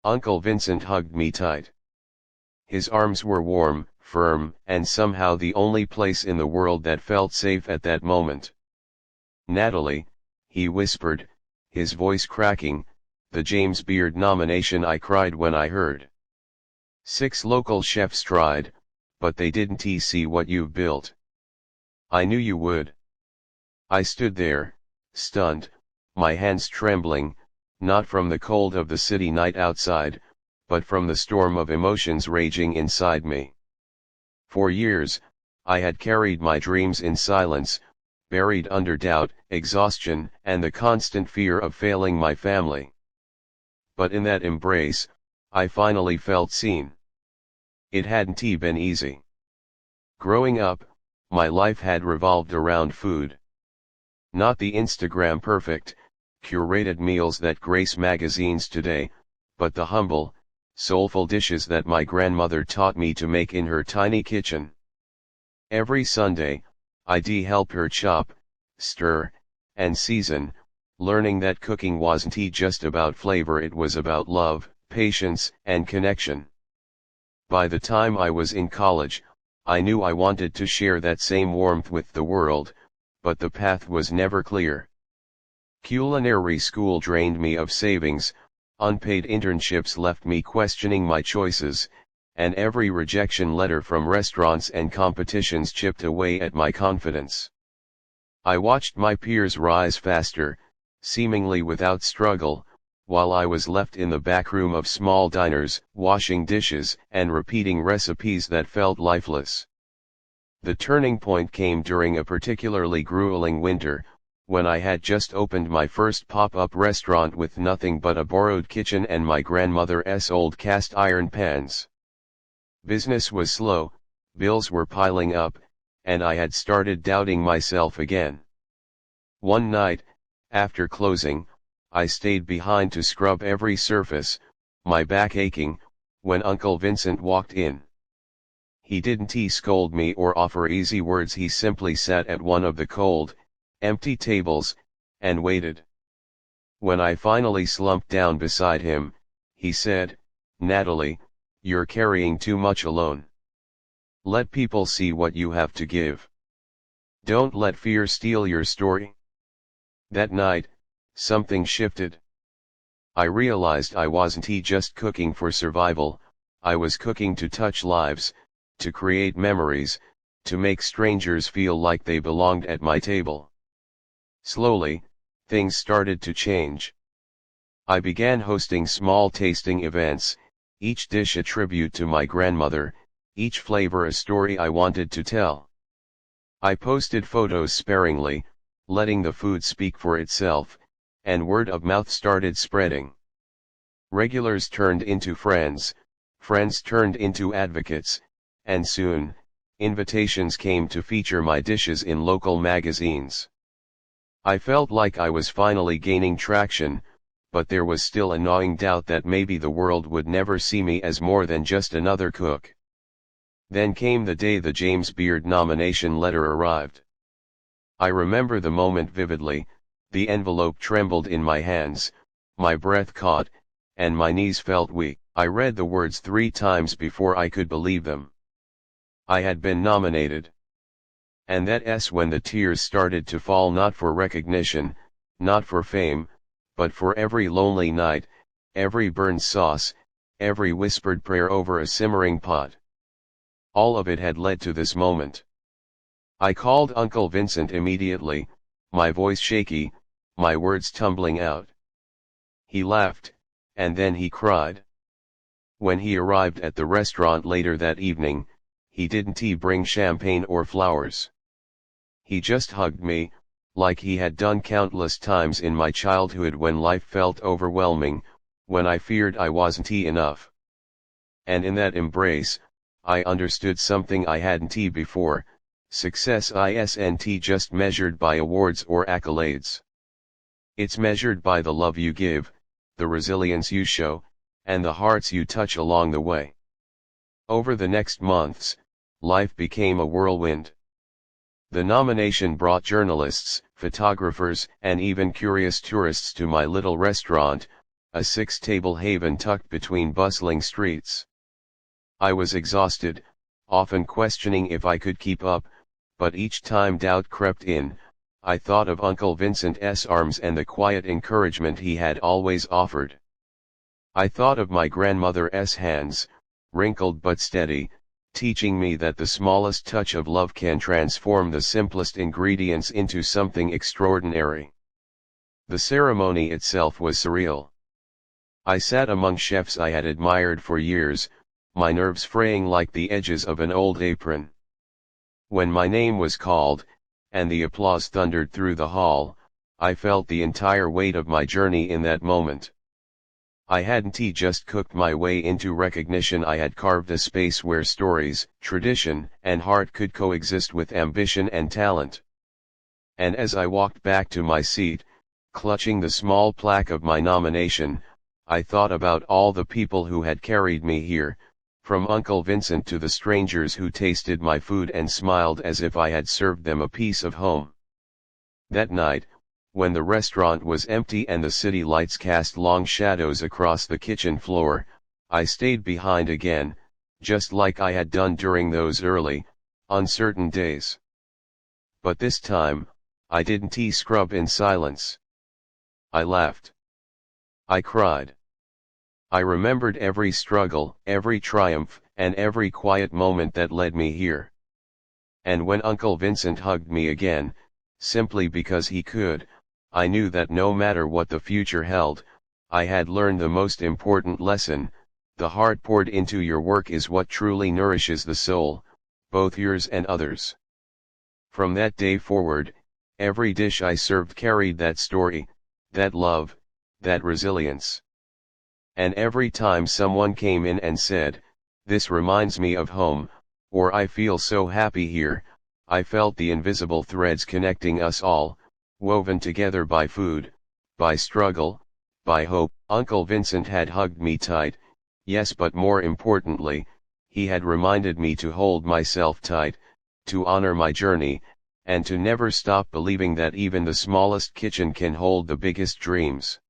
Uncle Vincent hugged me tight. His arms were warm, firm, and somehow the only place in the world that felt safe at that moment. "Natalie," he whispered, his voice cracking, "the James Beard nomination," I cried when I heard. 6 local chefs tried, but they didn't see what you've built. I knew you would. I stood there, stunned, my hands trembling, not from the cold of the city night outside, but from the storm of emotions raging inside me. For years, I had carried my dreams in silence, buried under doubt, exhaustion, and the constant fear of failing my family. But in that embrace, I finally felt seen. It hadn't been easy. Growing up, my life had revolved around food. Not the Instagram perfect, curated meals that grace magazines today, but the humble, soulful dishes that my grandmother taught me to make in her tiny kitchen. Every Sunday, I'd help her chop, stir, and season, learning that cooking wasn't just about flavor, it was about love, patience, and connection. By the time I was in college, I knew I wanted to share that same warmth with the world, but the path was never clear. Culinary school drained me of savings, unpaid internships left me questioning my choices, and every rejection letter from restaurants and competitions chipped away at my confidence. I watched my peers rise faster, seemingly without struggle, while I was left in the back room of small diners, washing dishes and repeating recipes that felt lifeless. The turning point came during a particularly grueling winter, when I had just opened my first pop-up restaurant with nothing but a borrowed kitchen and my grandmother's old cast iron pans. Business was slow, bills were piling up, and I had started doubting myself again. One night, after closing, I stayed behind to scrub every surface, my back aching, when Uncle Vincent walked in. He didn't scold me or offer easy words, he simply sat at one of the cold, empty tables, and waited. When I finally slumped down beside him, he said, "Natalie, you're carrying too much alone. Let people see what you have to give. Don't let fear steal your story." That night, something shifted. I realized I wasn't just cooking for survival, I was cooking to touch lives, to create memories, to make strangers feel like they belonged at my table. Slowly, things started to change. I began hosting small tasting events, each dish a tribute to my grandmother, each flavor a story I wanted to tell. I posted photos sparingly, letting the food speak for itself, and word of mouth started spreading. Regulars turned into friends, friends turned into advocates, and soon, invitations came to feature my dishes in local magazines. I felt like I was finally gaining traction, but there was still a gnawing doubt that maybe the world would never see me as more than just another cook. Then came the day the James Beard nomination letter arrived. I remember the moment vividly, the envelope trembled in my hands, my breath caught, and my knees felt weak. I read the words 3 times before I could believe them. I had been nominated. And that's when the tears started to fall, not for recognition, not for fame, but for every lonely night, every burned sauce, every whispered prayer over a simmering pot. All of it had led to this moment. I called Uncle Vincent immediately, my voice shaky, my words tumbling out. He laughed, and then he cried. When he arrived at the restaurant later that evening, he didn't bring champagne or flowers. He just hugged me, like he had done countless times in my childhood when life felt overwhelming, when I feared I wasn't enough. And in that embrace, I understood something I hadn't before: success isn't just measured by awards or accolades. It's measured by the love you give, the resilience you show, and the hearts you touch along the way. Over the next months, life became a whirlwind. The nomination brought journalists, photographers, and even curious tourists to my little restaurant, a six-table haven tucked between bustling streets. I was exhausted, often questioning if I could keep up, but each time doubt crept in, I thought of Uncle Vincent's arms and the quiet encouragement he had always offered. I thought of my grandmother's hands, wrinkled but steady, teaching me that the smallest touch of love can transform the simplest ingredients into something extraordinary. The ceremony itself was surreal. I sat among chefs I had admired for years, my nerves fraying like the edges of an old apron. When my name was called, and the applause thundered through the hall, I felt the entire weight of my journey in that moment. I hadn't just cooked my way into recognition, I had carved a space where stories, tradition, and heart could coexist with ambition and talent. And as I walked back to my seat, clutching the small plaque of my nomination, I thought about all the people who had carried me here, from Uncle Vincent to the strangers who tasted my food and smiled as if I had served them a piece of home. That night, when the restaurant was empty and the city lights cast long shadows across the kitchen floor, I stayed behind again, just like I had done during those early, uncertain days. But this time, I didn't scrub in silence. I laughed. I cried. I remembered every struggle, every triumph, and every quiet moment that led me here. And when Uncle Vincent hugged me again, simply because he could, I knew that no matter what the future held, I had learned the most important lesson: the heart poured into your work is what truly nourishes the soul, both yours and others. From that day forward, every dish I served carried that story, that love, that resilience. And every time someone came in and said, "This reminds me of home," or "I feel so happy here," I felt the invisible threads connecting us all, woven together by food, by struggle, by hope. Uncle Vincent had hugged me tight, yes, but more importantly, he had reminded me to hold myself tight, to honor my journey, and to never stop believing that even the smallest kitchen can hold the biggest dreams.